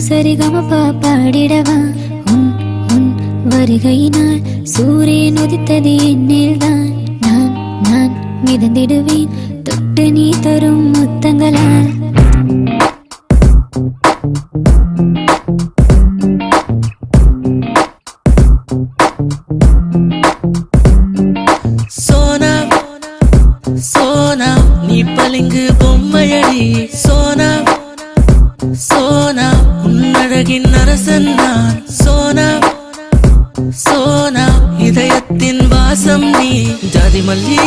சரிகமபா பாடிடவா உன் உன் வருகையினால் சூரியன் உதித்தது என்னில்தான் நான் நான் மிதந்திடுவேன் தொட்டு நீ தரும் முத்தங்களால் சோனா சோனா நீ பளிங்கு பொம்மையடி சோனா சோனா உன்னழகின் அரசன் நான் சோனா சோனா இதயத்தின் வாசம் நீ ஜாதி மல்லி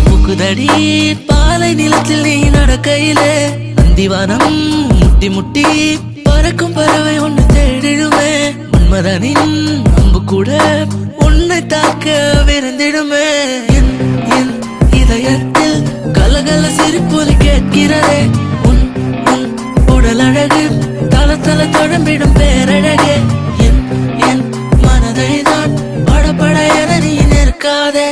புக்குதடி பாலை நிலத்தில் நீ நடக்கையிலே அந்திவானம் முட்டி முட்டி பறக்கும் பறவை ஒன்று தேடிடுமே மன்மதனின் அம்பு கூட உன்னை தாக்க விருந்திடுமே என் இதயத்தில் கலகல சிரிப்பொலி கேட்கிறதே உன் உன் உடல் அழகு தல தல தொடம்பிடும் பேரழகே என் என் மனதை நான் படபட என நீ நிற்காதே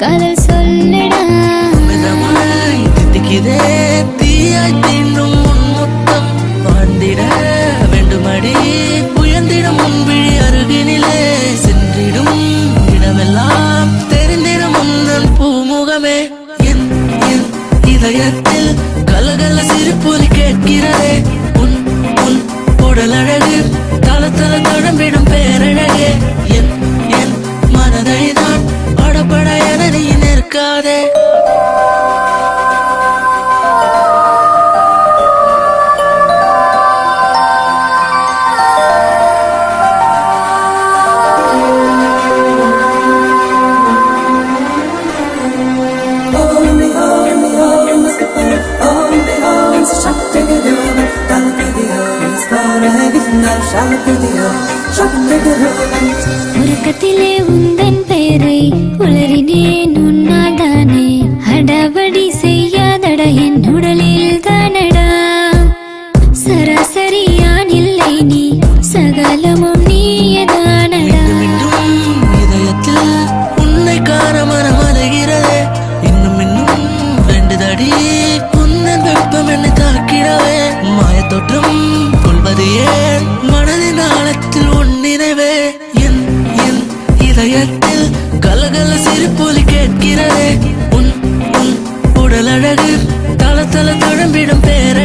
காதல் சொல்லடா தித்திக்கிறே தீயாய் தீண்டும் உன் முத்தம் வாழ்ந்திட வேண்டுமடி உயர்ந்திடும் முன்பிழி அருகினிலே சென்றிடும் இடமெல்லாம் தெரிந்திடும் முன்னன் பூமுகமே என் என் இதயத்தில் கலகல சிரிப்பொலி கேட்கிறதே உன் உன் உடல் அழகு தல தல தொடம்பிடும் பேரழகே என் என் மனதை நான் படபட என நீ நிற்காதே உறக்கத்திலே உந்தன் பெயரை உளறினேன் உன்னால் தானே அடவடி செய்யாதட என் உடலில் தானடா சராசரியான் இல்லை நீ சகலமும் நீயதானடா இதயத்தில் உன்னை காண மனம் அலைகிறதே இன்னும் இன்னும் வேண்டுதடி உன்னன் வெப்பம் என்னை தாக்கிடவே மாய தோற்றம் கொள்வது ஏன் மனதின் ஆழத்தில் உன் நினைவே என் என் இதயத்தில் கலகல சிரிப்பொலி கேட்கிறதே உன் உன் உடல் அழகு தல தல தழம்பிடும் பேர